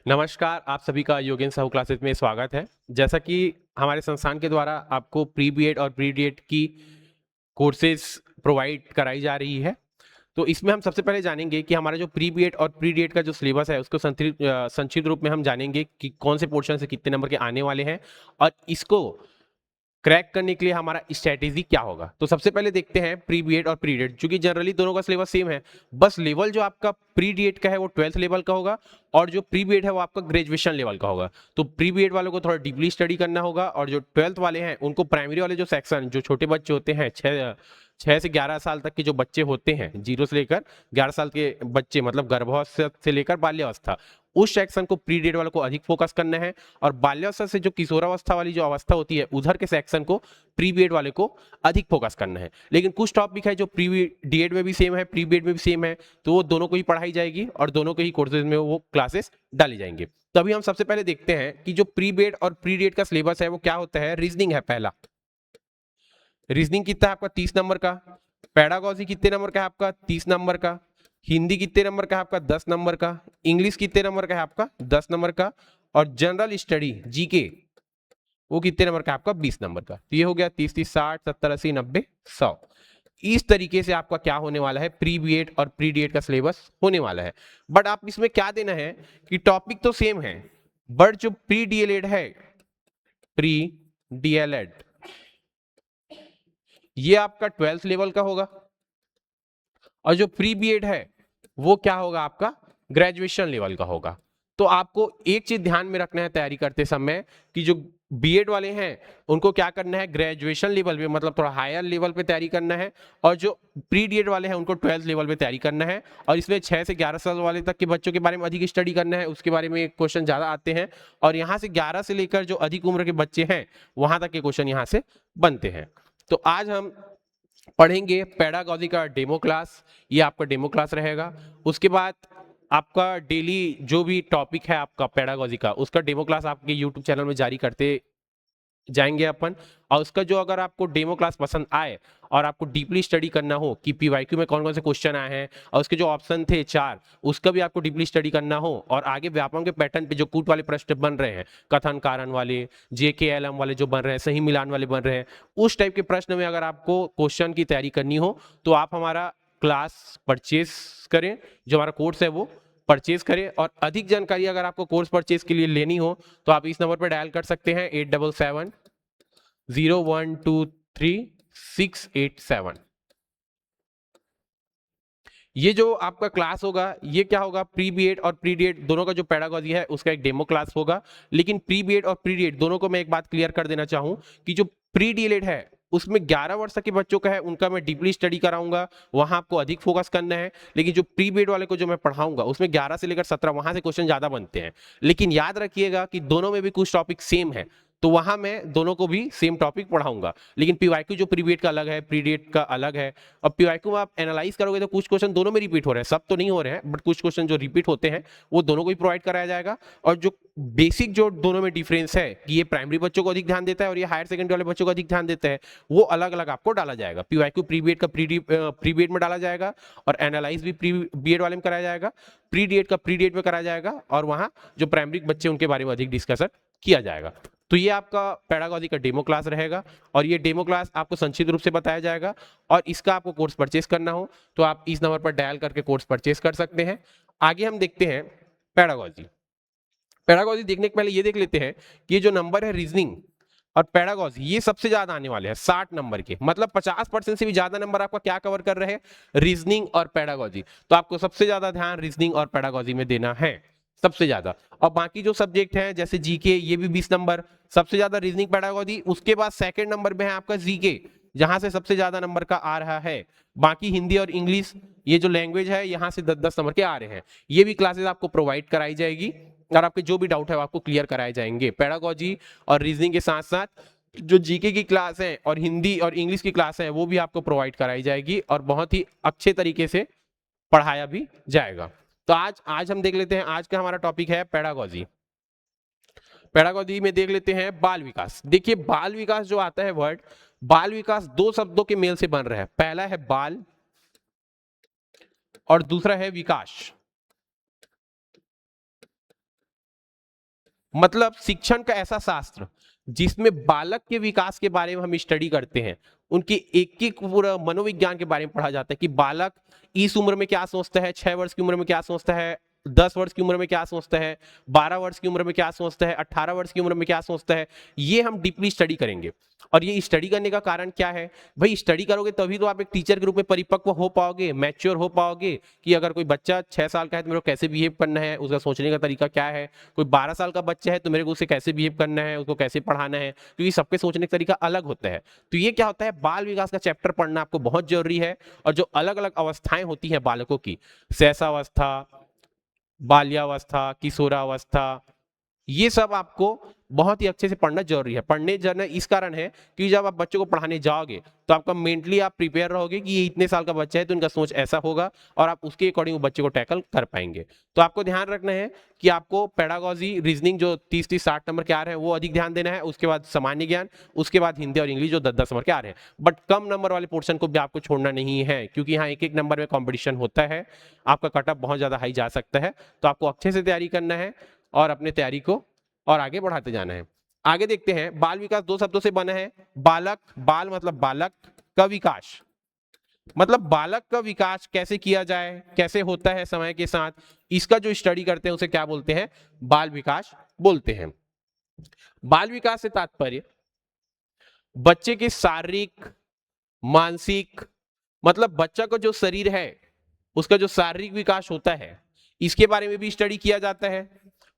नमस्कार, आप सभी का योगेन साहू क्लासेस में स्वागत है। जैसा कि हमारे संस्थान के द्वारा आपको प्री बीएड और प्री डीएड की कोर्सेज प्रोवाइड कराई जा रही है, तो इसमें हम सबसे पहले जानेंगे कि हमारा जो प्री बीएड और प्री डीएड का जो सिलेबस है उसको संक्षिप्त रूप में हम जानेंगे कि कौन से पोर्शन से कितने नंबर के आने वाले हैं और इसको क्रैक करने के लिए हमारा स्ट्रेटेजी क्या होगा। तो सबसे पहले देखते हैं प्री बीएड और प्री डीएड, क्योंकि जनरली दोनों का सिलेबस सेम है, बस लेवल जो आपका प्री डीएड का है वो 12th लेवल का होगा और जो प्री बीएड है वो आपका ग्रेजुएशन लेवल का होगा। तो प्री बीएड वालों को थोड़ा डीपली स्टडी करना होगा और जो 12th वाले हैं उनको प्राइमरी वाले जो सेक्शन, जो छोटे बच्चे होते हैं 6 से 11 साल तक के जो बच्चे होते हैं, 0 से लेकर 11 साल के बच्चे, मतलब गर्भावस्था से लेकर बाल्यावस्था, उस सेक्शन को प्री डीएड वालों को अधिक फोकस करना है और बाल्यावस्था से जो किशोरावस्था वाली जो अवस्था होती है उधर के सेक्शन को प्री बीएड वाले को अधिक फोकस करना है। लेकिन कुछ टॉपिक है जो प्री डीएड में भी सेम है, प्री बीएड में भी सेम है, तो वो दोनों को ही पढ़ाई जाएगी और दोनों के ही कोर्सेज में वो क्लासेस डाली जाएंगे। तभी हम सबसे पहले देखते हैं कि जो प्री बीएड और प्री डीएड का सिलेबस है वो क्या होता है। रीजनिंग है पहला। रीजनिंग कितना है आपका 30 नंबर का। पेडागोजी कितने नंबर का है आपका 30 नंबर का। हिंदी कितने नंबर का है आपका 10 नंबर का। इंग्लिश कितने नंबर का है आपका 10 नंबर का। और जनरल स्टडी जीके वो कितने नंबर का है आपका 20 नंबर का। तो ये हो गया 30 30 60 70 80 90 100। इस तरीके से आपका क्या होने वाला है, प्री बीएड और प्री डीएड का सिलेबस होने वाला है। बट आप इसमें क्या देना है कि टॉपिक तो सेम है, बट जो प्री डीएलएड है, प्री डीएलएड, ये आपका 12th लेवल का होगा और जो प्री बीएड है वो क्या होगा आपका ग्रेजुएशन लेवल का होगा। तो आपको एक चीज ध्यान में रखना है तैयारी करते समय कि जो बीएड वाले हैं उनको क्या करना है, ग्रेजुएशन लेवल पे, मतलब थोड़ा हायर लेवल पे तैयारी करना है और जो प्री डीएड वाले हैं उनको 12th लेवल पे तैयारी करना है। और इसमें 6 से 11 साल वाले तक के बच्चों के बारे में अधिक स्टडी करना है, उसके बारे में क्वेश्चन ज्यादा आते हैं और यहाँ से 11 से लेकर जो अधिक उम्र के बच्चे हैं वहां तक के क्वेश्चन यहाँ से बनते हैं। तो आज हम पढ़ेंगे पेडागॉजी का डेमो क्लास, ये आपका डेमो क्लास रहेगा। उसके बाद आपका डेली जो भी टॉपिक है आपका पेडागॉजी का, उसका डेमो क्लास आपके यूट्यूब चैनल में जारी करते जाएंगे अपन। और उसका जो अगर आपको डेमो क्लास पसंद आए और आपको डीपली स्टडी करना हो कि पीवाईक्यू में कौन कौन से क्वेश्चन आए हैं और उसके जो ऑप्शन थे 4, उसका भी आपको डीपली स्टडी करना हो और आगे व्यापम के पैटर्न पे जो कूट वाले प्रश्न बन रहे हैं, कथन कारण वाले, जेकेएलएम वाले जो बन रहे हैं, सही मिलान वाले बन रहे हैं, उस टाइप के प्रश्न में अगर आपको क्वेश्चन की तैयारी करनी हो तो आप हमारा क्लास परचेज करें, जो हमारा कोर्स है वो परचेज करें। और अधिक जानकारी अगर आपको कोर्स परचेज के लिए लेनी हो तो आप इस नंबर पर डायल कर सकते हैं 8770123687। ये जो आपका क्लास होगा ये क्या होगा, प्री बीएड और प्री डीएड दोनों का जो पेडागॉजी है उसका एक डेमो क्लास होगा। लेकिन प्री बीएड और प्री डीएड दोनों को मैं एक बात क्लियर कर देना चाहूं कि जो प्री डीएलएड है उसमें 11 वर्ष तक के बच्चों का है, उनका मैं डीपली स्टडी कराऊंगा, वहां आपको अधिक फोकस करना है। लेकिन जो प्री बीएड वाले को जो मैं पढ़ाऊंगा उसमें 11 से लेकर 17 वहां से क्वेश्चन ज्यादा बनते हैं। लेकिन याद रखिएगा कि दोनों में भी कुछ टॉपिक सेम है, तो वहां मैं दोनों को भी सेम टॉपिक पढ़ाऊंगा। लेकिन पीवाईक्यू जो प्री बीएड का अलग है, प्री डीएड का अलग है। और पीवाईक्यू में आप एनालाइज करोगे तो कुछ क्वेश्चन दोनों में रिपीट हो रहे हैं, सब तो नहीं हो रहे हैं, बट कुछ क्वेश्चन जो रिपीट होते हैं वो दोनों को ही प्रोवाइड कराया जाएगा। और जो बेसिक जो दोनों में डिफरेंस है कि ये प्राइमरी बच्चों को अधिक ध्यान देता है और ये हायर सेकेंडरी वाले बच्चों को अधिक ध्यान देता है, वो अलग अलग आपको डाला जाएगा। पीवाईक्यू प्री बीएड का प्री बीएड में डाला जाएगा और एनालाइज भी प्री बीएड वाले में कराया जाएगा, प्री डीएड का प्री डीएड में कराया जाएगा और वहां जो प्राइमरी बच्चे उनके बारे में अधिक डिस्कशन किया जाएगा। तो ये आपका पेडागॉजी का डेमो क्लास रहेगा और ये डेमो क्लास आपको संक्षिप्त रूप से बताया जाएगा। और इसका आपको कोर्स परचेस करना हो तो आप इस नंबर पर डायल करके कोर्स परचेस कर सकते हैं। आगे हम देखते हैं पेडागॉजी। पेडागॉजी देखने के पहले ये देख लेते हैं कि ये जो नंबर है रीजनिंग और पेडागॉजी ये सबसे ज्यादा आने वाले हैं 60 नंबर के, मतलब 50% से भी ज्यादा नंबर आपका क्या कवर कर रहे हैं, रीजनिंग और पेडागॉजी। तो आपको सबसे ज्यादा ध्यान रीजनिंग और पेडागॉजी में देना है, सबसे ज्यादा। और बाकी जो सब्जेक्ट हैं जैसे जीके ये भी 20 नंबर, सबसे ज्यादा रीजनिंग पेडागॉजी। उसके बाद सेकंड नंबर में है आपका जीके, जहां से सबसे ज्यादा नंबर का आ रहा है। बाकी हिंदी और इंग्लिश ये जो लैंग्वेज है यहाँ से 10-10 नंबर के आ रहे हैं। ये भी क्लासेस आपको प्रोवाइड कराई जाएगी और आपके जो भी डाउट है वो आपको क्लियर कराए जाएंगे। पेडागॉजी और रीजनिंग के साथ साथ जो जीके की क्लास है और हिंदी और इंग्लिश की क्लास है वो भी आपको प्रोवाइड कराई जाएगी और बहुत ही अच्छे तरीके से पढ़ाया भी जाएगा। तो आज आज हम देख लेते हैं, आज का हमारा टॉपिक है पेडागॉजी। पेडागॉजी में देख लेते हैं बाल विकास। देखिए बाल विकास जो आता है वर्ड, बाल विकास दो शब्दों के मेल से बन रहा है, पहला है बाल और दूसरा है विकास। मतलब शिक्षण का ऐसा शास्त्र जिसमें बालक के विकास के बारे में हम स्टडी करते हैं, उनके एक एक पूरा मनोविज्ञान के बारे में पढ़ा जाता है कि बालक इस उम्र में क्या सोचता है, 6 वर्ष की उम्र में क्या सोचता है, 10 वर्ष की उम्र में क्या सोचता है, 12 वर्ष की उम्र में क्या सोचता है, 18 वर्ष की उम्र में क्या सोचता है। ये हम डीपली स्टडी करेंगे। और ये स्टडी करने का कारण क्या है भाई, स्टडी करोगे तभी तो आप एक टीचर के रूप में परिपक्व हो पाओगे, मैच्योर हो पाओगे कि अगर कोई बच्चा 6 साल का है तो मेरे को कैसे बिहेव करना है, उसका सोचने का तरीका क्या है। कोई 12 साल का बच्चा है तो मेरे को उसे कैसे बिहेव करना है, उसको कैसे पढ़ाना है, क्योंकि सबके सोचने का तरीका अलग होता है। तो ये क्या होता है, बाल विकास का चैप्टर पढ़ना आपको बहुत जरूरी है। और जो अलग अलग अवस्थाएं होती हैं बालकों की, शैशवावस्था, बाल्यावस्था, किशोरावस्था, ये सब आपको बहुत ही अच्छे से पढ़ना जरूरी है। पढ़ने जाना इस कारण है कि जब आप बच्चों को पढ़ाने जाओगे तो आपका मेंटली आप प्रिपेयर रहोगे कि ये इतने साल का बच्चा है तो इनका सोच ऐसा होगा, और आप उसके अकॉर्डिंग बच्चे को टैकल कर पाएंगे। तो आपको ध्यान रखना है कि आपको पेडागोजी, रीजनिंग जो 30-30-60 नंबर के आ रहे हैं वो अधिक ध्यान देना है, उसके बाद सामान्य ज्ञान, उसके बाद हिंदी और इंग्लिश जो 10-10 नंबर के आ रहे हैं। बट कम नंबर वाले पोर्शन को भी आपको छोड़ना नहीं है, क्योंकि यहाँ एक एक नंबर में कॉम्पिटिशन होता है, आपका कटअप बहुत ज्यादा हाई जा सकता है। तो आपको अच्छे से तैयारी करना है और अपने तैयारी को और आगे बढ़ाते जाना है। आगे देखते हैं, बाल विकास 2 शब्दों से बना है। बालक, बाल मतलब बालक का विकास, मतलब बालक का विकास कैसे किया जाए, कैसे होता है समय के साथ, इसका जो स्टडी करते हैं उसे क्या बोलते हैं, बाल विकास बोलते हैं। बाल विकास से तात्पर्य बच्चे के शारीरिक, मानसिक, मतलब बच्चा का जो शरीर है उसका जो शारीरिक विकास होता है इसके बारे में भी स्टडी किया जाता है।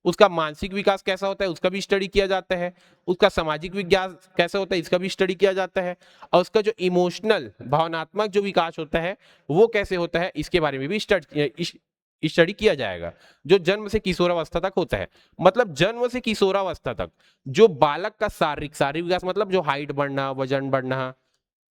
उसका मानसिक विकास कैसा होता है उसका भी स्टडी किया जाता है। उसका सामाजिक विकास कैसा होता है इसका भी स्टडी किया जाता है। और उसका जो इमोशनल, भावनात्मक जो विकास होता है वो कैसे होता है इसके बारे में भी स्टडी किया जाएगा। जो जन्म से किशोरावस्था तक होता है, मतलब जन्म से किशोरावस्था तक जो बालक का शारीरिक शारीरिक विकास, मतलब जो हाइट बढ़ना, वजन बढ़ना,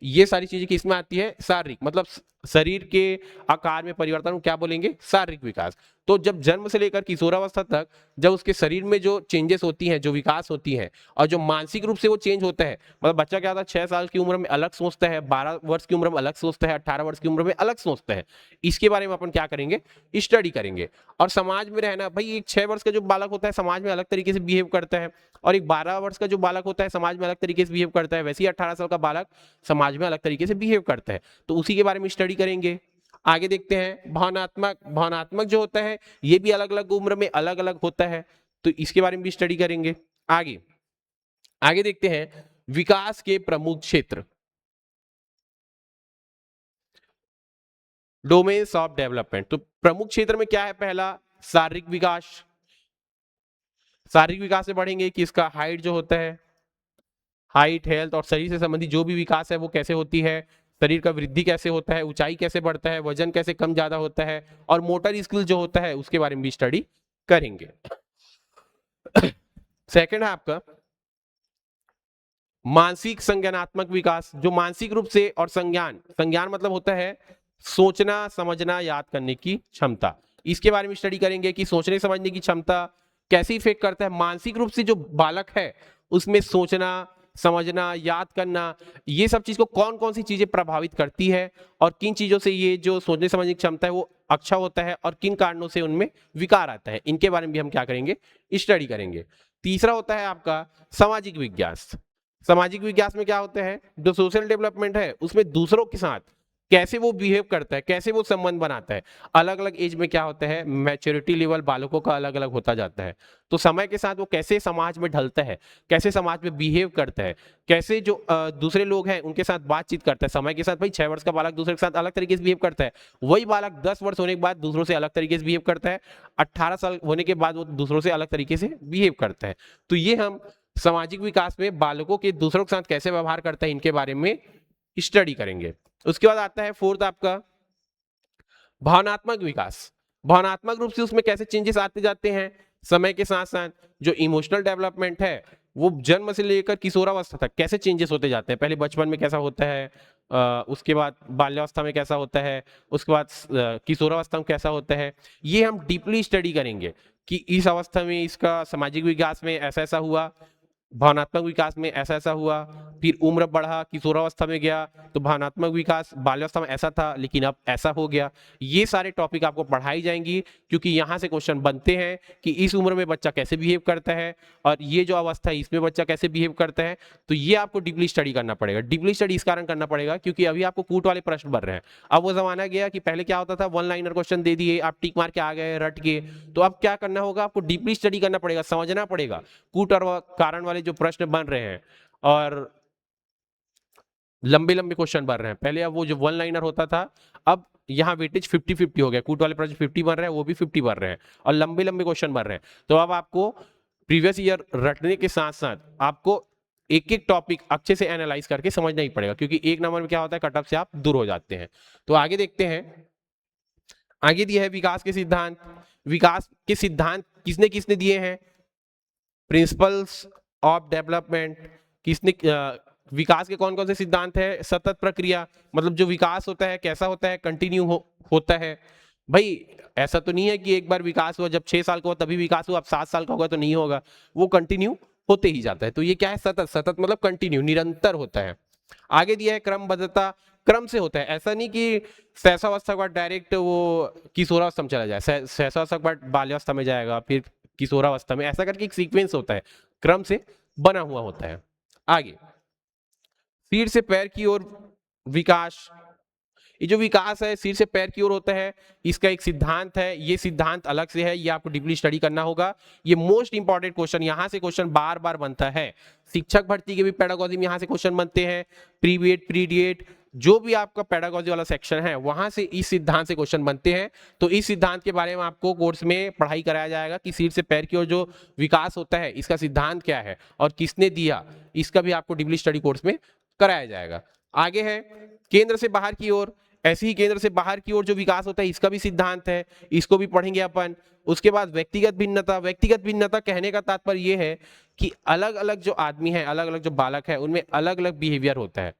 ये सारी चीजें किसमें आती है, शारीरिक, मतलब शरीर के आकार में परिवर्तन को क्या बोलेंगे, शारीरिक विकास। तो जब जन्म से लेकर किशोरावस्था तक जब उसके शरीर में जो चेंजेस होती हैं, जो विकास होती है, और जो मानसिक रूप से वो चेंज होता है, मतलब बच्चा क्या होता है 6 साल की उम्र में अलग सोचता है, 12 वर्ष की उम्र में अलग सोचता है, 18 वर्ष की उम्र में अलग सोचता है, इसके बारे में अपन क्या करेंगे, स्टडी करेंगे। और समाज में रहना भाई, एक 6 वर्ष का जो बालक होता है समाज में अलग तरीके से बिहेव करता है, और एक 12 वर्ष का जो बालक होता है समाज में अलग तरीके से बिहेव करता है, वैसे ही 18 साल का बालक समाज में अलग तरीके से बिहेव करता है। तो उसी के बारे में स्टडी करेंगे। आगे देखते हैं, भावनात्मक, भावनात्मक जो होता है ये भी अलग अलग उम्र में अलग अलग होता है, तो इसके बारे में भी स्टडी करेंगे। आगे आगे देखते हैं, विकास के प्रमुख क्षेत्र, डोमेन्स ऑफ डेवलपमेंट। तो प्रमुख क्षेत्र में क्या है, पहला शारीरिक विकास। शारीरिक विकास से पढ़ेंगे कि इसका हाइट जो होता है, हाइट, हेल्थ और शरीर से संबंधित जो भी विकास है वो कैसे होती है, शरीर का वृद्धि कैसे होता है, ऊंचाई कैसे बढ़ता है, वजन कैसे कम ज्यादा होता है, और मोटर स्किल जो होता है उसके बारे में भी स्टडी करेंगे। सेकंड है आपका मानसिक संज्ञानात्मक विकास, जो मानसिक रूप से, और संज्ञान, संज्ञान मतलब होता है सोचना, समझना, याद करने की क्षमता। इसके बारे में स्टडी करेंगे कि सोचने समझने की क्षमता कैसे इफेक्ट करता है मानसिक रूप से, जो बालक है उसमें सोचना, समझना, याद करना, ये सब चीज को कौन कौन सी चीजें प्रभावित करती है, और किन चीजों से ये जो सोचने समझने की क्षमता है वो अच्छा होता है, और किन कारणों से उनमें विकार आता है, इनके बारे में भी हम क्या करेंगे, स्टडी करेंगे। तीसरा होता है आपका सामाजिक विज्ञान। सामाजिक विकास में क्या होता है, जो सोशल डेवलपमेंट है उसमें दूसरों के साथ कैसे वो बिहेव करता है, कैसे वो संबंध बनाता है। अलग अलग एज में क्या होता है, मैच्योरिटी लेवल बालकों का अलग अलग होता जाता है, तो समय के साथ वो कैसे समाज में ढलता है, कैसे समाज में बिहेव करता है, कैसे जो दूसरे लोग हैं उनके साथ बातचीत करता है। समय के साथ भाई 6 वर्ष का बालक दूसरे के साथ अलग तरीके से बिहेव करता है, वही बालक 10 वर्ष होने के बाद दूसरों से अलग तरीके से बिहेव करता है, 18 साल होने के बाद वो दूसरों से अलग तरीके से बिहेव करता है। तो ये हम सामाजिक विकास में बालकों के दूसरों के साथ कैसे व्यवहार करता है इनके बारे में स्टडी करेंगे। उसके बाद आता है फोर्थ आपका भावनात्मक विकास। भावनात्मक रूप से उसमें कैसे चेंजेस आते जाते हैं समय के साथ साथ। जो इमोशनल डेवलपमेंट है वो जन्म से लेकर किशोरावस्था तक कैसे चेंजेस होते जाते हैं, पहले बचपन में कैसा होता है, उसके बाद बाल्यावस्था में कैसा होता है, उसके बाद किशोरावस्था में कैसा होता है, ये हम डीपली स्टडी करेंगे कि इस अवस्था में इसका सामाजिक विकास में ऐसा ऐसा हुआ, भावनात्मक विकास में ऐसा ऐसा हुआ, फिर उम्र बढ़ा, किशोरावस्था में गया तो भावनात्मक विकास बाल्यावस्था में ऐसा था लेकिन अब ऐसा हो गया। ये सारे टॉपिक आपको पढ़ाई जाएंगी, क्योंकि यहाँ से क्वेश्चन बनते हैं कि इस उम्र में बच्चा कैसे बिहेव करता है और ये जो अवस्था है इसमें बच्चा कैसे बिहेव करता है। तो ये आपको डीपली स्टडी करना पड़ेगा। डीपली स्टडी इस कारण करना पड़ेगा क्योंकि अभी आपको कूट वाले प्रश्न बन रहे हैं। अब वो जमाना गया कि पहले क्या होता था, वन लाइनर क्वेश्चन दे दिए, आप टिक मार के आ गए रट के। तो अब क्या करना होगा, आपको डीपली स्टडी करना पड़ेगा, समझना पड़ेगा कूट और कारण वाले जो प्रश्न बन रहे हैं और लंबे लंबे क्वेश्चन बन रहे हैं। पहले अब वो जो वन लाइनर होता था, अब यहाँ वेटेज 50-50 हो गया, कूट वाले प्रश्न 50 बन रहे हैं, वो भी 50 बन रहे हैं और लंबे लंबे क्वेश्चन बन रहे हैं। तो अब आपको प्रीवियस ईयर रटने के साथ साथ आपको एक एक टॉपिक अच्छे से एनालाइज करके समझना ही पड़ेगा, क्योंकि एक नंबर में क्या होता है, कट ऑफ से आप दूर हो जाते हैं। तो आगे देखते हैं। आगे दिया है विकास के सिद्धांत। विकास के सिद्धांत किसने किसने दिए हैं? Principles of development. किसने विकास के कौन कौन से सिद्धांत है? सतत प्रक्रिया, मतलब जो विकास होता है कैसा होता है, कंटिन्यू होता है। भाई ऐसा तो नहीं है कि एक बार विकास हुआ, जब 6 साल का हुआ तभी विकास हुआ, अब 7 साल का होगा तो नहीं होगा, वो कंटिन्यू होते ही जाता है। तो ये क्या है? सतत। सतत मतलब कंटिन्यू, निरंतर होता है। आगे दिया है क्रमबद्धता। क्रम से होता है, ऐसा नहीं कि सहसावस्था के बाद डायरेक्ट वो किशोरावस्था में चला जाए, सहसावस्था के बाद बाल्यावस्था में जाएगा, फिर किशोरावस्था में, ऐसा करके एक सीक्वेंस होता है, क्रम से बना हुआ होता है। आगे सिर से पैर की ओर विकास। ये जो विकास है सिर से पैर की ओर होता है, इसका एक सिद्धांत है। ये सिद्धांत अलग से है, ये आपको डीपली स्टडी करना होगा। ये मोस्ट इंपॉर्टेंट क्वेश्चन, यहां से क्वेश्चन बार बार बनता है। शिक्षक भर्ती के भी पेडागोजी में यहां से क्वेश्चन बनते हैं। प्री बीएड, प्री डीएड, जो भी आपका पेडागोजी वाला सेक्शन है वहां से इस सिद्धांत से क्वेश्चन बनते हैं। तो इस सिद्धांत के बारे में आपको कोर्स में पढ़ाई कराया जाएगा कि सिर से पैर की ओर जो विकास होता है इसका सिद्धांत क्या है और किसने दिया, इसका भी आपको डीपली स्टडी कोर्स में कराया जाएगा। आगे है केंद्र से बाहर की ओर। ऐसे ही केंद्र से बाहर की ओर जो विकास होता है इसका भी सिद्धांत है, इसको भी पढ़ेंगे अपन। उसके बाद व्यक्तिगत भिन्नता। व्यक्तिगत भिन्नता कहने का तात्पर्य यह है कि अलग अलग जो आदमी है, अलग अलग जो बालक है, उनमें अलग अलग बिहेवियर होता है।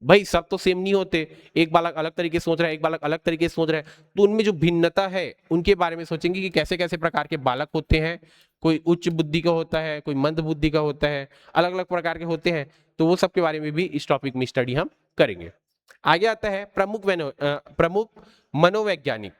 भाई सब तो सेम नहीं होते, एक बालक अलग तरीके से सोच रहा है, एक बालक अलग तरीके से सोच रहा है, तो उनमें जो भिन्नता है उनके बारे में सोचेंगे कि कैसे कैसे प्रकार के बालक होते हैं। कोई उच्च बुद्धि का होता है, कोई मंद बुद्धि का होता है, अलग अलग प्रकार के होते हैं। तो वो सब के बारे में भी इस टॉपिक में स्टडी हम करेंगे। आगे आता है प्रमुख मनोवैज्ञानिक।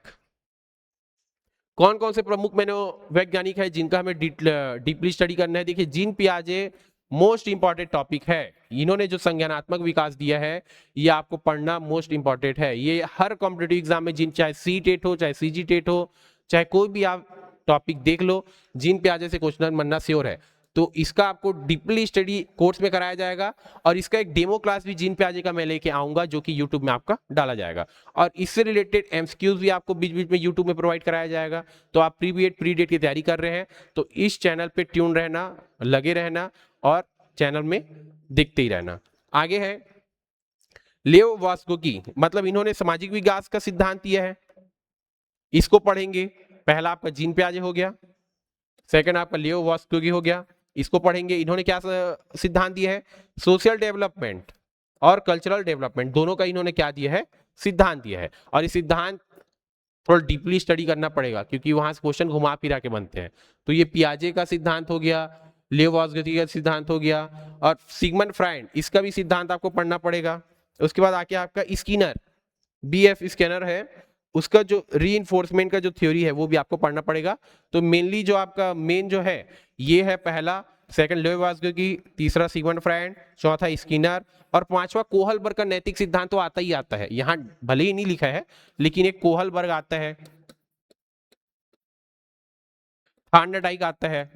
कौन कौन से प्रमुख मनोवैज्ञानिक है जिनका हमें डीपली स्टडी करना है? देखिए जीन पियाजे मोस्ट इंपॉर्टेंट टॉपिक है। इन्होंने जो संज्ञानात्मक विकास दिया है ये आपको पढ़ना मोस्ट इंपॉर्टेंट है। ये हर कॉम्पिटिटिव एग्जाम में, जिन चाहे सी टेट हो, चाहे सीजी टेट हो, चाहे कोई भी आप टॉपिक देख लो, जीन पियाजे से क्वेश्चन बनना श्योर है। तो इसका आपको डीपली स्टडी कोर्स में कराया जाएगा और इसका एक डेमो क्लास भी जीन पियाजे का मैं लेके आऊंगा जो कि यूट्यूब में आपका डाला जाएगा। और इससे रिलेटेड एमसीक्यूज भी आपको बीच बीच में यूट्यूब में प्रोवाइड कराया जाएगा। तो आप प्री बीएड, प्री डेट की तैयारी कर रहे हैं तो इस चैनल पे ट्यून रहना, लगे रहना और चैनल में देखते ही रहना। आगे है लेओ वास्कोकी, मतलब इन्होंने सामाजिक विकास का सिद्धांत दिया है, इसको पढ़ेंगे। पहला आपका जीन पियाजे हो गया, सेकंड आपका लियो वास्कोकी हो गया, इसको पढ़ेंगे। इन्होंने क्या सिद्धांत दिया है? सोशल डेवलपमेंट और कल्चरल डेवलपमेंट, दोनों का इन्होंने क्या दिया है? सिद्धांत दिया है। और इस सिद्धांत थोड़ा डीपली स्टडी करना पड़ेगा क्योंकि वहां से क्वेश्चन घुमा फिरा के बनते हैं। तो ये पियाजे का सिद्धांत हो गया, लियो वास्कोकी का सिद्धांत हो गया और सिगमंड फ्राइड, इसका भी सिद्धांत आपको पढ़ना पड़ेगा। उसके बाद आके आपका स्किनर, बीएफ स्कैनर है, उसका जो रीइंफोर्समेंट का जो थ्योरी है वो भी आपको पढ़ना पड़ेगा। तो मेनली जो आपका मेन जो है ये है पहला, सेकंड लियो वास्कोकी, तीसरा सिगमंड फ्राइड, चौथा स्किनर और पांचवा कोहलबर्ग का नैतिक सिद्धांत तो आता ही आता है। यहाँ भले ही नहीं लिखा है लेकिन एक कोहलबर्ग आता है, थार्नडाइक आता है,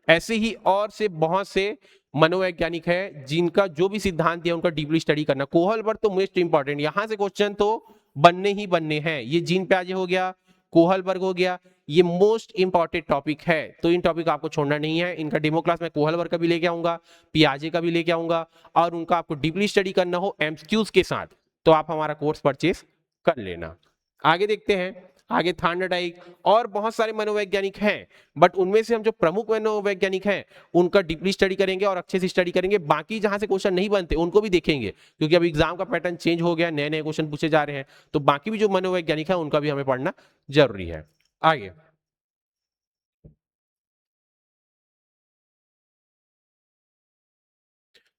ऐसे ही और से बहुत से मनोवैज्ञानिक है जिनका जो भी सिद्धांत दिया उनका डीपली स्टडी करना। कोहलबर्ग तो मोस्ट इंपॉर्टेंट, यहां से क्वेश्चन तो बनने ही बनने हैं। ये जीन पियाजे हो गया, कोहलबर्ग हो गया, ये मोस्ट इंपॉर्टेंट टॉपिक है। तो इन टॉपिक आपको छोड़ना नहीं है। इनका डेमो क्लास मैं कोहलबर्ग का भी लेके आऊंगा, पियाजे का भी लेके आऊंगा और उनका आपको डीपली स्टडी करना हो एमसीक्यूज के साथ तो आप हमारा कोर्स परचेस कर लेना। आगे देखते हैं। आगे थार्नडाइक और बहुत सारे मनोवैज्ञानिक हैं, बट उनमें से हम जो प्रमुख मनोवैज्ञानिक हैं उनका डीपली स्टडी करेंगे और अच्छे से स्टडी करेंगे। बाकी जहां से क्वेश्चन नहीं बनते उनको भी देखेंगे क्योंकि अब एग्जाम का पैटर्न चेंज हो गया, नए नए क्वेश्चन पूछे जा रहे हैं। तो बाकी भी जो मनोवैज्ञानिक है उनका भी हमें पढ़ना जरूरी है। आगे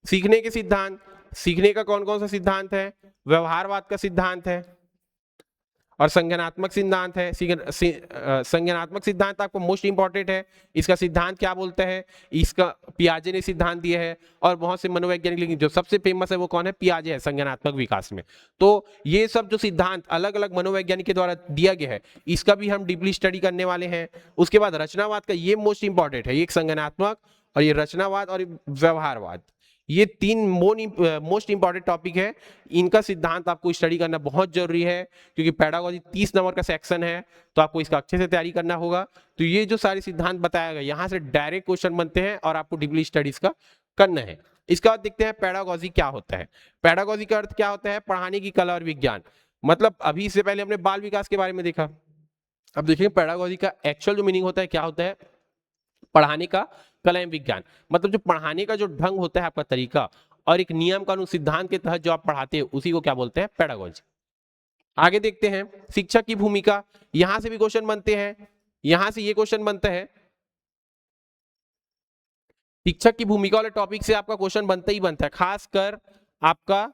सीखने के सिद्धांत, सीखने का कौन कौन सा सिद्धांत है, व्यवहारवाद का सिद्धांत है और संज्ञानात्मक सिद्धांत है। संज्ञानात्मक सिद्धांत आपको मोस्ट इंपॉर्टेंट है, इसका सिद्धांत क्या बोलता है, इसका पियाजे ने सिद्धांत दिया है और बहुत से मनोवैज्ञानिक, लेकिन जो सबसे फेमस है वो कौन है, पियाजे है संज्ञानात्मक विकास में। तो ये सब जो सिद्धांत अलग अलग मनोवैज्ञानिक के द्वारा दिया गया है, इसका भी हम डीपली स्टडी करने वाले हैं। उसके बाद रचनावाद का, ये मोस्ट इंपॉर्टेंट है, ये एक संज्ञानात्मक और ये रचनावाद और व्यवहारवाद, ये तीन मोस्ट इंपॉर्टेंट टॉपिक है। इनका सिद्धांत आपको स्टडी करना बहुत जरूरी है, क्योंकि पेडागोजी 30 नंबर का सेक्शन है, तो आपको इसका अच्छे से तैयारी करना होगा। तो ये जो सारे सिद्धांत बताया गया, यहाँ से डायरेक्ट क्वेश्चन बनते हैं और आपको डीपली स्टडीज का करना है। इसके बाद देखते हैं पेडागोजी क्या होता है। पेडागोजी का अर्थ क्या होता है, पढ़ाने की कला और विज्ञान। मतलब अभी इससे पहले हमने बाल विकास के बारे में देखा, अब देखिए पेडागोजी का एक्चुअल जो मीनिंग होता है क्या होता है, पढ़ाने का कला एवं विज्ञान। मतलब जो पढ़ाने का जो ढंग होता है, आपका तरीका और एक नियम कानून सिद्धांत के तहत जो आप पढ़ाते हैं, उसी को क्या बोलते हैं, पेडागोजी। आगे देखते हैं शिक्षक की भूमिका, यहां से भी क्वेश्चन बनते हैं। यहां से ये क्वेश्चन बनता है, शिक्षक की भूमिका वाले टॉपिक से आपका क्वेश्चन बनता ही बनता है, खासकर आपका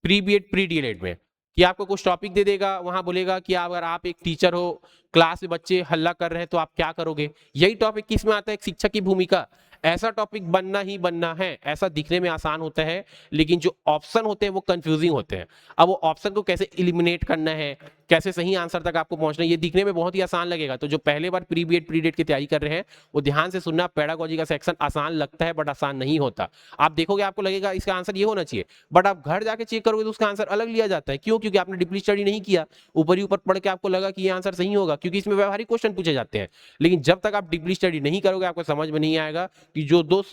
प्री बीएड प्री डीएलएड में, कि आपको कुछ टॉपिक दे देगा, वहां बोलेगा कि अगर आप एक टीचर हो, क्लास में बच्चे हल्ला कर रहे हैं तो आप क्या करोगे। यही टॉपिक किस में आता है, शिक्षक की भूमिका। ऐसा टॉपिक बनना ही बनना है, ऐसा दिखने में आसान होता है, लेकिन जो ऑप्शन होते हैं वो कंफ्यूजिंग होते हैं। अब वो ऑप्शन को कैसे इलिमिनेट करना है, कैसे सही आंसर तक आपको पहुंचना है, ये दिखने में बहुत ही आसान लगेगा। तो जो पहले बार प्री बीएड प्री डेट की तैयारी कर रहे हैं, वो ध्यान से सुनना, पेडागोजी का सेक्शन आसान लगता है बट आसान नहीं होता। आप देखोगे आपको लगेगा इसका आंसर ये होना चाहिए, बट आप घर जाके चेक करोगे तो उसका आंसर अलग लिया जाता है। क्यों, क्योंकि आपने डीपली स्टडी नहीं किया, ऊपर ही ऊपर पढ़ के आपको लगा कि ये आंसर सही होगा, क्योंकि इसमें व्यवहारिक क्वेश्चन पूछे जाते हैं। लेकिन जब तक आप डीपली स्टडी नहीं करोगे, आपको समझ में नहीं आएगा कि जो दो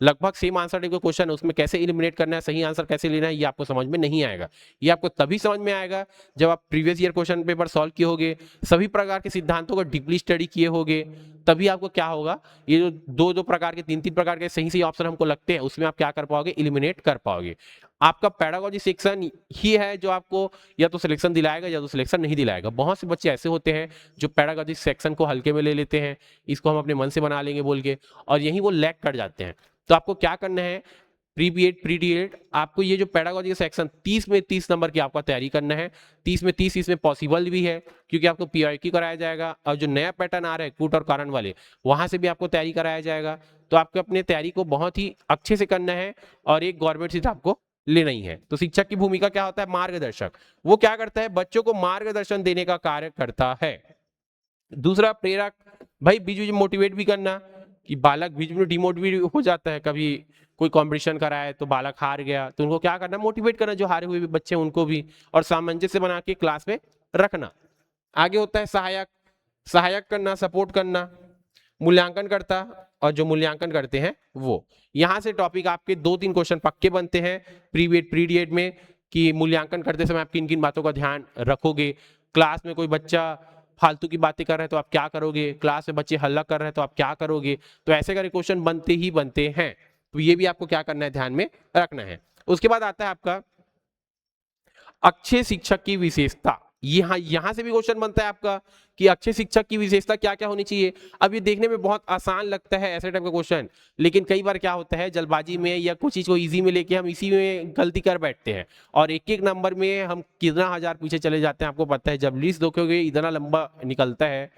लगभग सेम आंसर टाइप के क्वेश्चन है, उसमें कैसे एलिमिनेट करना है, सही आंसर कैसे लेना है, ये आपको समझ में नहीं आएगा। ये आपको तभी समझ में आएगा जब आप previous year question paper solve किए होगे, सभी प्रकार के सिद्धांतों को डीपली स्टडी किए होगे, तभी आपको क्या होगा, ये जो दो दो प्रकार के, तीन तीन प्रकार के सही सही ऑप्शन हमको लगते हैं, उसमें आप क्या कर पाओगे, एलिमिनेट कर पाओगे। आपका पेडागोजी सेक्शन ही है जो आपको या तो सिलेक्शन दिलाएगा या तो सिलेक्शन नहीं दिलाएगा। बहुत से बच्चे ऐसे होते हैं जो पेडागोजी सेक्शन को हल्के में ले लेते हैं, इसको हम अपने मन से बना लेंगे बोल के, और यहीं वो लैग कर जाते हैं। तो आपको क्या करना है, प्री बीएड प्री डीएड, आपको ये जो पेडागोजी का सेक्शन 30 में 30 नंबर की आपका तैयारी करना है। 30 में 30 इसमें पॉसिबल भी है, क्योंकि आपको पीआईक्यू कराया जाएगा, और जो नया पैटर्न आ रहा है कूट और कारण वाले, वहां से भी आपको तैयारी कराया जाएगा। तो आपको अपने तैयारी को बहुत ही अच्छे से करना है, और एक गवर्नमेंट सीट आपको लेना ही है। तो शिक्षक की भूमिका क्या होता है, मार्गदर्शक। वो क्या करता है, बच्चों को मार्गदर्शन देने का कार्य करता है। दूसरा प्रेरक, भाई बीच बीच में मोटिवेट भी करना, कि बालक बीच में डिमोटिवेट हो जाता है, कभी कोई कंपटीशन कराए तो बालक हार गया, तो उनको क्या करना, मोटिवेट करना, जो हारे हुए भी बच्चे उनको भी, और सामंजस्य बना के क्लास में रखना। आगे होता है सहायक, सहायक करना, सपोर्ट करना, मूल्यांकन करता, और जो मूल्यांकन करते हैं वो। यहां से टॉपिक आपके 2-3 क्वेश्चन पक्के बनते हैं प्री बीएड प्री डीएड में, कि मूल्यांकन करते समय आप किन किन बातों का ध्यान रखोगे। क्लास में कोई बच्चा फालतू की बातें कर रहे हैं तो आप क्या करोगे, क्लास में बच्चे हल्ला कर रहे हैं तो आप क्या करोगे। तो ऐसे करके क्वेश्चन बनते ही बनते हैं, तो ये भी आपको क्या करना है, ध्यान में रखना है। उसके बाद आता है आपका अच्छे शिक्षक की विशेषता। यहां से भी क्वेश्चन बनता है आपका, कि अच्छे शिक्षक की विशेषता क्या क्या होनी चाहिए। अब ये देखने में बहुत आसान लगता है ऐसे टाइप का क्वेश्चन, लेकिन कई बार क्या होता है, जल्दबाजी में या कुछ चीज को इजी में लेके हम इसी में गलती कर बैठते हैं, और एक एक नंबर में हम कितना हजार पीछे चले जाते हैं। आपको पता है, जब लिस्ट देखोगे इतना लंबा निकलता है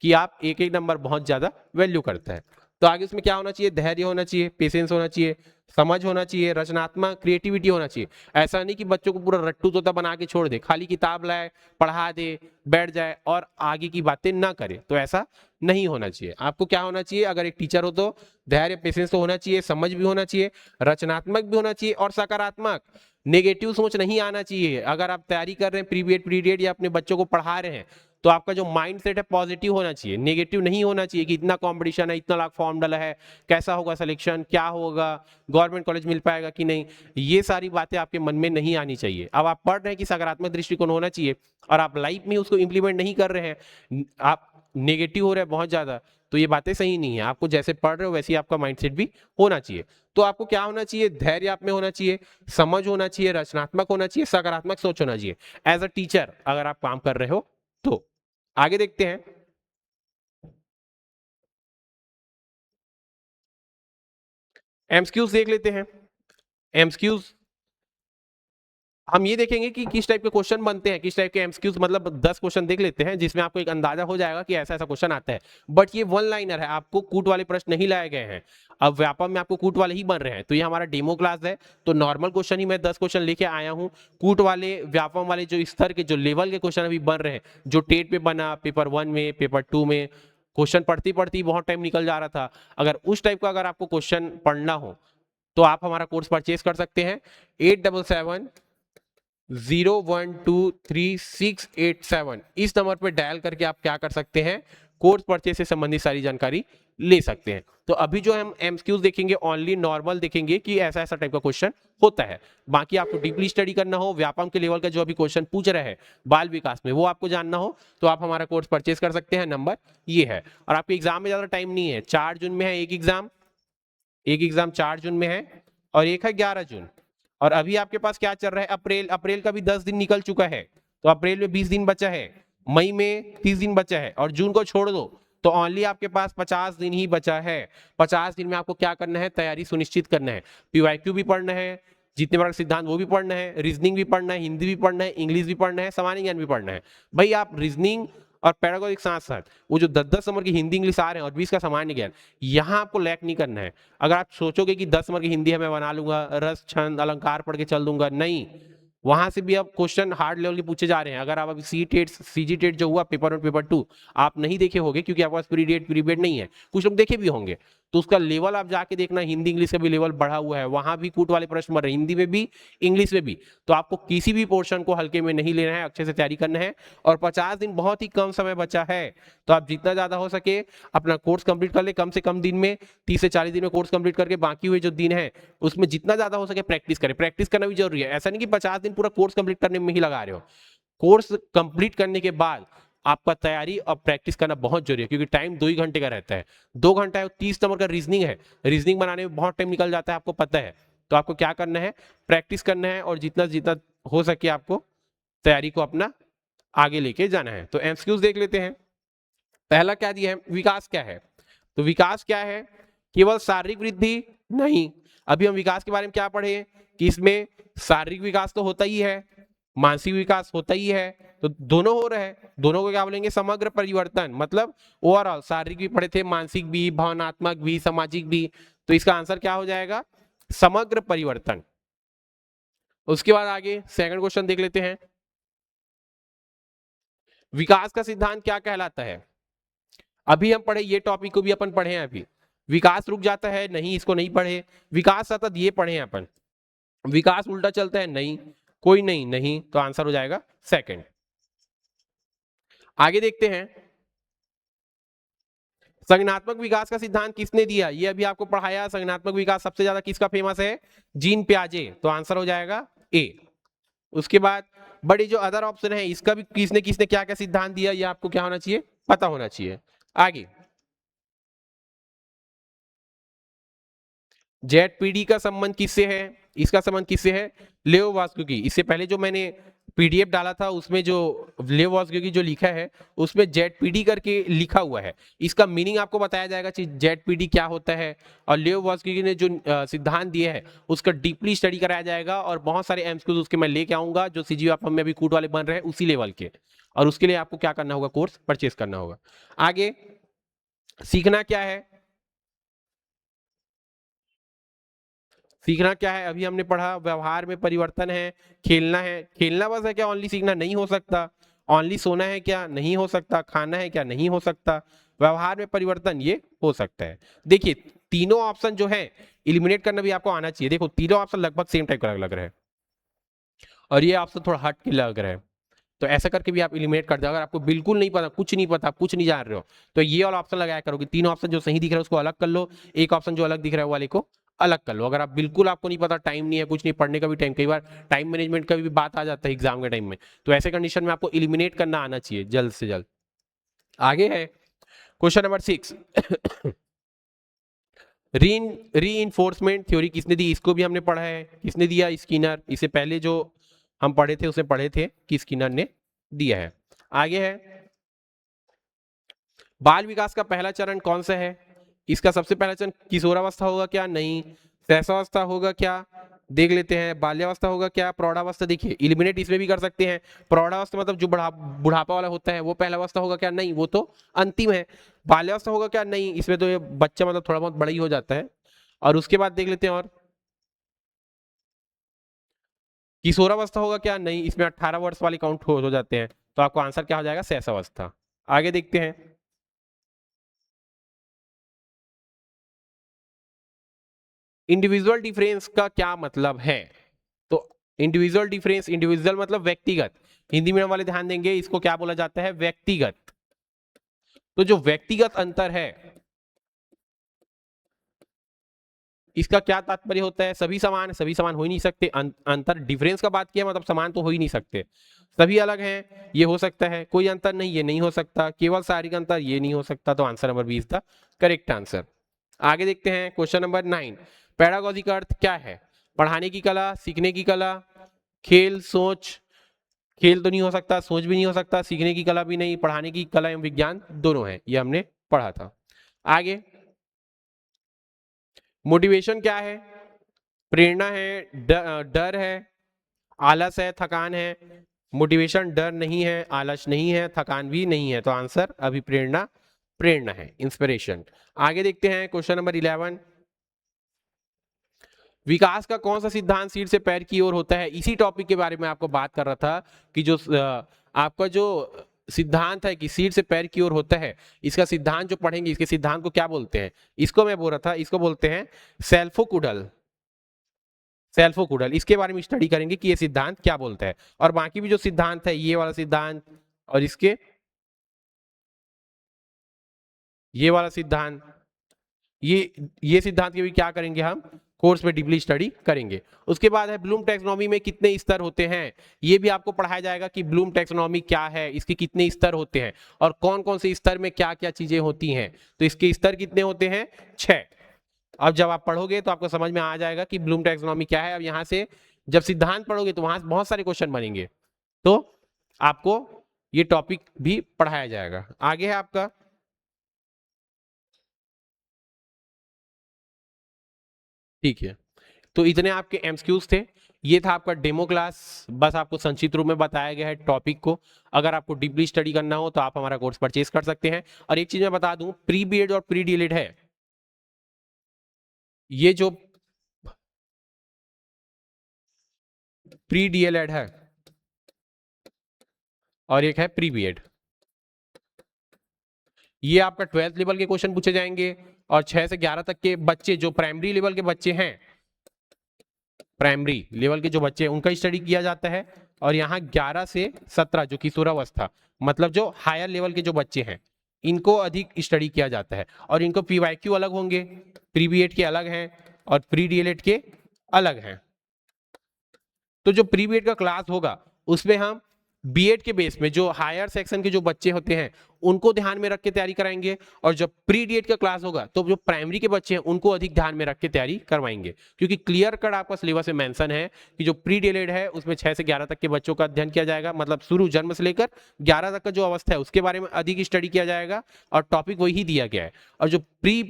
कि आप एक एक नंबर बहुत ज्यादा वैल्यू करता है। तो आगे उसमें क्या होना चाहिए, धैर्य होना चाहिए, पेशेंस होना चाहिए, समझ होना चाहिए, रचनात्मक क्रिएटिविटी होना चाहिए। ऐसा नहीं कि बच्चों को पूरा रट्टू तोता बना के छोड़ दे, खाली किताब लाए, पढ़ा दे, बैठ जाए और आगे की बातें ना करे, तो ऐसा नहीं होना चाहिए। आपको क्या होना चाहिए, अगर एक टीचर हो तो धैर्य पेशेंस तो होना चाहिए, समझ भी होना चाहिए, रचनात्मक भी होना चाहिए, और सकारात्मक, नेगेटिव सोच नहीं आना चाहिए। अगर आप तैयारी कर रहे हैं प्री बीएड प्री डीएड या अपने बच्चों को पढ़ा रहे हैं, तो आपका जो माइंड सेट है पॉजिटिव होना चाहिए, नेगेटिव नहीं होना चाहिए, कि इतना कंपटीशन है, इतना लाख फॉर्म डाला है, कैसा होगा सिलेक्शन, क्या होगा, गवर्नमेंट कॉलेज मिल पाएगा कि नहीं। ये सारी बातें आपके मन में नहीं आनी चाहिए। अब आप पढ़ रहे हैं कि सकारात्मक दृष्टिकोण होना चाहिए, और आप लाइफ में उसको इंप्लीमेंट नहीं कर रहे हैं, आप नेगेटिव हो रहे हैं बहुत ज्यादा, तो ये बातें सही नहीं है। आपको जैसे पढ़ रहे हो वैसे ही आपका माइंडसेट भी होना चाहिए। तो आपको क्या होना चाहिए, धैर्य आप में होना चाहिए, समझ होना चाहिए, रचनात्मक होना चाहिए, सकारात्मक सोच होना चाहिए, एज अ टीचर अगर आप काम कर रहे हो तो। आगे देखते हैं, एमसीक्यूज देख लेते हैं। एमसीक्यूज हम ये देखेंगे कि किस टाइप के क्वेश्चन बनते हैं, किस टाइप के एमसीक्यूज, मतलब 10 क्वेश्चन देख लेते हैं जिसमें आपको एक अंदाजा हो जाएगा कि ऐसा ऐसा क्वेश्चन आता है। बट ये वन लाइनर है, आपको कूट वाले प्रश्न नहीं लाए गए हैं। अब व्यापम में आपको कूट वाले ही बन रहे हैं, तो ये हमारा डेमो क्लास है, तो नॉर्मल क्वेश्चन ही मैं 10 क्वेश्चन लेके आया हूँ। कूट वाले व्यापम वाले जो स्तर के, जो लेवल के क्वेश्चन अभी बन रहे हैं, जो टेट पे बना, पेपर 1 में, पेपर 2 में, क्वेश्चन पढ़ती पढ़ती बहुत टाइम निकल जा रहा था, अगर उस टाइप का अगर आपको क्वेश्चन पढ़ना हो तो आप हमारा कोर्स परचेज कर सकते हैं। 8770123687 इस नंबर पर डायल करके आप क्या कर सकते हैं, कोर्स परचेज से संबंधित सारी जानकारी ले सकते हैं। तो अभी जो हम एमसीक्यूज देखेंगे, ओनली नॉर्मल देखेंगे कि ऐसा ऐसा टाइप का क्वेश्चन होता है। बाकी आपको डीपली स्टडी करना हो, व्यापम के लेवल का जो अभी क्वेश्चन पूछ रहे हैं बाल विकास में, वो आपको जानना हो तो आप हमारा कोर्स परचेज कर सकते हैं। नंबर ये है। और आपके एग्जाम में ज्यादा टाइम नहीं है, 4 जून में है एक एग्जाम, 4 जून में है, और एक है 11 जून। और अभी आपके पास क्या चल रहा है, अप्रैल, अप्रैल का भी 10 दिन निकल चुका है, तो अप्रैल में 20 दिन बचा है, मई में 30 दिन बचा है, और जून को छोड़ दो तो ओनली आपके पास 50 दिन ही बचा है। 50 दिन में आपको क्या करना है, तैयारी सुनिश्चित करना है। पीवाईक्यू भी पढ़ना है, जितने बड़ा सिद्धांत वो भी पढ़ना है, रीजनिंग भी पढ़ना है, हिंदी भी पढ़ना है, इंग्लिश भी पढ़ना है, सामान्य ज्ञान भी पढ़ना है। भाई आप रीजनिंग और पैरागॉजिक साथ साथ वो जो 10-10 नंबर की हिंदी इंग्लिश आ रहे हैं और 20 का सामान्य ज्ञान, यहाँ आपको लैक नहीं करना है। अगर आप सोचोगे कि 10 नंबर की हिंदी है मैं बना लूंगा, रस छंद अलंकार पढ़ के चल दूंगा, नहीं, वहां से भी अब क्वेश्चन हार्ड लेवल के पूछे जा रहे हैं। अगर आप अभी सी टेट सीजी टेट जो हुआ पेपर 1 पेपर 2 आप नहीं देखे होंगे क्योंकि आपके पास पीरियड नहीं है, कुछ लोग देखे भी होंगे, तो उसका लेवल आप जाके देखना, हिंदी इंग्लिश का भी लेवल बढ़ा हुआ है, वहां भी कूट वाले प्रश्न बन रहे हैं, हिंदी में भी इंग्लिश में भी। तो आपको किसी भी पोर्शन को हल्के में नहीं लेना है, अच्छे से तैयारी करना है। और 50 दिन बहुत ही कम समय बचा है, तो आप जितना ज्यादा हो सके अपना कोर्स कंप्लीट कर ले, कम से कम दिन में 30 से 40 दिन में कोर्स कंप्लीट करके बाकी हुए जो दिन है उसमें जितना ज्यादा हो सके प्रैक्टिस करें। प्रैक्टिस करना भी जरूरी है, ऐसा नहीं कि 50 दिन पूरा कोर्स कंप्लीट करने में ही लगा रहे हो। कोर्स कंप्लीट करने के बाद आपका तैयारी और प्रैक्टिस करना बहुत जरूरी है, क्योंकि टाइम 2 ही घंटे का रहता है। 2 घंटा है, 30 नंबर का रीजनिंग है, रीजनिंग बनाने में बहुत टाइम निकल जाता है, आपको पता है। तो आपको क्या करना है, प्रैक्टिस करना है, और जितना जितना हो सके आपको तैयारी को अपना आगे लेके जाना है। तो एमसीक्यूज देख लेते हैं। पहला क्या दिया है, विकास क्या है। तो विकास क्या है, केवल शारीरिक वृद्धि नहीं। अभी हम विकास के बारे में क्या पढ़े कि इसमें शारीरिक विकास तो होता ही है, मानसिक विकास होता ही है, तो दोनों हो रहे हैं। दोनों को क्या बोलेंगे, समग्र परिवर्तन, मतलब ओवरऑल शारीरिक भी पढ़े थे, मानसिक भी, भावनात्मक भी, सामाजिक भी। तो इसका आंसर क्या हो जाएगा, समग्र परिवर्तन। उसके बाद आगे सेकंड क्वेश्चन देख लेते हैं। विकास का सिद्धांत क्या कहलाता है। अभी हम पढ़े, ये टॉपिक को भी अपन पढ़े हैं अभी। विकास रुक जाता है, नहीं, इसको नहीं पढ़े। विकास सतत, ये पढ़े हैं अपन। विकास उल्टा चलता है, नहीं, कोई नहीं, नहीं, तो आंसर हो जाएगा सेकंड। आगे देखते हैं, संज्ञानात्मक विकास का सिद्धांत किसने दिया, ये अभी आपको पढ़ाया। संज्ञानात्मक विकास सबसे ज्यादा किसका फेमस है, जीन पियाजे, तो आंसर हो जाएगा ए। उसके बाद बड़े जो अदर ऑप्शन है, इसका भी किसने किसने क्या क्या सिद्धांत दिया, ये आपको क्या होना चाहिए, पता होना चाहिए। आगे जेड का संबंध किससे है, इसका संबंध किससे है, लेओ वास्कुकी। इससे पहले जो मैंने पीडीएफ डाला था उसमें जो लेओ वास्कुकी जो लिखा है उसमें जेड करके लिखा हुआ है, इसका मीनिंग आपको बताया जाएगा कि जेड क्या होता है। और लेओ वास्कुकी ने जो सिद्धांत दिए है उसका डीपली स्टडी कराया जाएगा, और बहुत सारे एमसीक्यूज उसके मैं लेके आऊंगा जो सीजीएफ में अभी कूट वाले बन रहे हैं उसी लेवल के। और उसके लिए आपको क्या करना होगा, कोर्स परचेज करना होगा। आगे सीखना क्या है, सीखना क्या है, अभी हमने पढ़ा व्यवहार में परिवर्तन है, खेलना है। खेलना बस है क्या, ओनली सीखना नहीं हो सकता। ओनली सोना है क्या, नहीं हो सकता। खाना है क्या, नहीं हो सकता। व्यवहार में परिवर्तन ये हो सकता है। देखिए तीनों ऑप्शन जो है इलिमिनेट करना भी आपको आना चाहिए। देखो तीनों ऑप्शन लगभग सेम टाइप का लग रहा है, और ये ऑप्शन थोड़ा हट के लग रहा है, तो ऐसा करके भी आप इलिमिनेट कर दो। अगर आपको बिल्कुल नहीं पता, कुछ नहीं पता, कुछ नहीं जान रहे हो, तो ये वाला ऑप्शन लगाया करोगे। तीन ऑप्शन जो सही दिख रहा है उसको अलग कर लो, एक ऑप्शन जो अलग दिख रहा है वाले को अलग कर लो। अगर आप बिल्कुल आपको नहीं पता, टाइम नहीं है, कुछ नहीं, पढ़ने का भी टाइम, कई बार टाइम मैनेजमेंट का भी बात आ जाता है एग्जाम के टाइम में, तो ऐसे कंडीशन में आपको इलिमिनेट करना आना चाहिए जल्द से जल्द। आगे है क्वेश्चन नंबर 6। री इन्फोर्समेंट थ्योरी किसने दी, इसको भी हमने पढ़ा है। किसने दिया, स्किनर। इससे पहले जो हम पढ़े थे उसे पढ़े थे कि स्किनर ने दिया है। आगे है बाल विकास का पहला चरण कौन सा है, इसका सबसे पहला चरण किशोरावस्था होगा क्या, नहीं। शैशवावस्था होगा क्या, देख लेते हैं। बाल्यावस्था होगा क्या, प्रौढ़ावस्था, देखिए इलिमिनेट इसमें भी कर सकते हैं। प्रौढ़ावस्था मतलब जो बुढ़ापा वाला होता है वो पहला अवस्था होगा क्या, नहीं वो तो अंतिम है। बाल्यावस्था होगा क्या, नहीं इसमें तो ये बच्चा मतलब थोड़ा बहुत बड़ा ही हो जाता है। और उसके बाद देख लेते हैं और किशोरावस्था होगा क्या, नहीं इसमें 18 वर्ष वाले काउंट हो जाते हैं। तो आपको आंसर क्या हो जाएगा, शैशवावस्था। आगे देखते हैं। इंडिविजुअल डिफरेंस का क्या मतलब है, तो इंडिविजुअल डिफरेंस, इंडिविजुअल मतलब व्यक्तिगत, हिंदी मीडियम वाले ध्यान देंगे, इसको क्या बोला जाता है, व्यक्तिगत। तो जो व्यक्तिगत अंतर है इसका क्या तात्पर्य होता है, सभी समान, सभी समान हो ही नहीं सकते। अंतर डिफरेंस का बात किया मतलब समान तो हो ही नहीं सकते। सभी अलग हैं ये हो सकता है, कोई अंतर नहीं ये नहीं हो सकता, केवल शारीरिक अंतर ये नहीं हो सकता। तो answer number B is the correct answer. आगे देखते हैं क्वेश्चन नंबर 9। पैडागॉजी का अर्थ क्या है, पढ़ाने की कला, सीखने की कला, खेल, सोच। खेल तो नहीं हो सकता, सोच भी नहीं हो सकता, सीखने की कला भी नहीं, पढ़ाने की कला एवं विज्ञान दोनों है, ये हमने पढ़ा था। आगे मोटिवेशन क्या है, प्रेरणा है, डर है, आलस है, थकान है। मोटिवेशन डर नहीं है, आलस नहीं है, थकान भी नहीं है। तो आंसर अभी प्रेरणा, प्रेरणा है, इंस्पिरेशन। आगे देखते हैं क्वेश्चन नंबर 11। विकास का कौन सा सिद्धांत सीट से पैर की ओर होता है, इसी टॉपिक के बारे में आपको बात कर रहा था कि जो आपका जो सिद्धांत है कि सीट से पैर की ओर होता है, इसका सिद्धांत जो पढ़ेंगे इसके सिद्धांत को क्या बोलते हैं, इसको मैं बोल रहा था, इसको बोलते हैं सेल्फोकुडल। सेल्फोकुडल, इसके बारे में स्टडी करेंगे कि ये सिद्धांत क्या बोलता है। और बाकी भी जो सिद्धांत है, ये वाला सिद्धांत और इसके ये वाला सिद्धांत, ये सिद्धांत के भी क्या करेंगे हम कोर्स में डीपली स्टडी करेंगे। उसके बाद है ब्लूम टैक्सोनॉमी में कितने स्तर होते हैं, ये भी आपको पढ़ाया जाएगा कि ब्लूम टैक्सोनॉमी क्या है, इसके कितने स्तर होते हैं और कौन कौन से स्तर में क्या क्या चीजें होती हैं। तो इसके स्तर कितने होते हैं, 6। अब जब आप पढ़ोगे तो आपको समझ में आ जाएगा कि ब्लूम टैक्सोनॉमी क्या है। अब यहां से जब सिद्धांत पढ़ोगे तो वहां बहुत सारे क्वेश्चन बनेंगे, तो आपको ये टॉपिक भी पढ़ाया जाएगा। आगे है आपका, ठीक है। तो इतने आपके एमसीक्यूज थे, ये था आपका डेमो क्लास। बस आपको संक्षिप्त रूप में बताया गया है टॉपिक को। अगर आपको डीपली स्टडी करना हो तो आप हमारा कोर्स परचेज कर सकते हैं। और एक चीज मैं बता दूं, प्री बीएड और प्री डीएलएड है, ये जो प्री डीएलएड है और एक है प्री बीएड, ये आपका 12th लेवल के क्वेश्चन पूछे जाएंगे। और 6 से 11 तक के बच्चे जो प्राइमरी लेवल के बच्चे हैं, प्राइमरी लेवल के जो बच्चे हैं उनका स्टडी किया जाता है। और यहाँ 11 से 17 जो किशोरावस्था मतलब जो हायर लेवल के जो बच्चे हैं, इनको अधिक स्टडी किया जाता है। और इनको पीवाईक्यू अलग होंगे, प्री बीएड के अलग हैं और प्री डीएलएड के अलग हैं। तो जो प्री बीएड का क्लास होगा उसमें हम बीएड के बेस में जो हायर सेक्शन के जो बच्चे होते हैं उनको ध्यान में रख के तैयारी कराएंगे। और जब प्री डीएड का क्लास होगा तो जो प्राइमरी के बच्चे हैं उनको अधिक ध्यान में रख के तैयारी करवाएंगे, क्योंकि क्लियर कट आपका सिलेबस में मेंशन है कि जो प्री डीएलएड है उसमें 6 से 11 तक के बच्चों का अध्ययन किया जाएगा, मतलब शुरू जन्म से लेकर 11 तक का जो अवस्था है उसके बारे में अधिक स्टडी किया जाएगा और टॉपिक वही दिया गया है। और जो प्री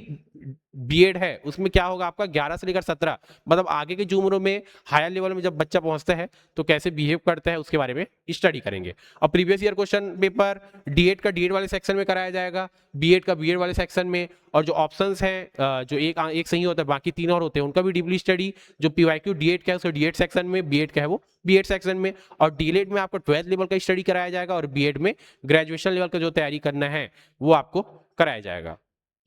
बीएड है उसमें क्या होगा आपका 11 से लेकर 17, मतलब आगे की जो उम्रों में हायर लेवल में जब बच्चा पहुंचता है तो कैसे बिहेव करता है उसके बारे में स्टडी करेंगे। और previous year question paper DEd का डीएड वाले सेक्शन में कराया जाएगा, बीएड का बीएड वाले सेक्शन में। और जो ऑप्शंस हैं जो एक सही होता है, बाकी 3 और होते हैं उनका भी डीपली स्टडी। जो पीवाईक्यू डीएड का है उसको डीएड सेक्शन में, बीएड का है वो बीएड सेक्शन में। और डीएलएड में आपको 12th लेवल का स्टडी कराया जाएगा और बीएड में ग्रेजुएशन लेवल का जो तैयारी करना है वो आपको कराया जाएगा।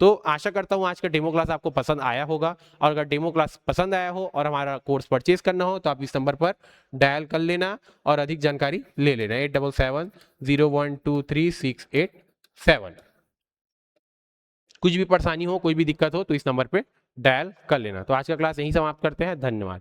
तो आशा करता हूं आज का डेमो क्लास आपको पसंद आया होगा। और अगर डेमो क्लास पसंद आया हो और हमारा कोर्स परचेज करना हो तो आप इस नंबर पर डायल कर लेना और अधिक जानकारी ले लेना, 8770123687। कुछ भी परेशानी हो, कोई भी दिक्कत हो तो इस नंबर पे डायल कर लेना। तो आज का क्लास यहीं समाप्त करते हैं, धन्यवाद।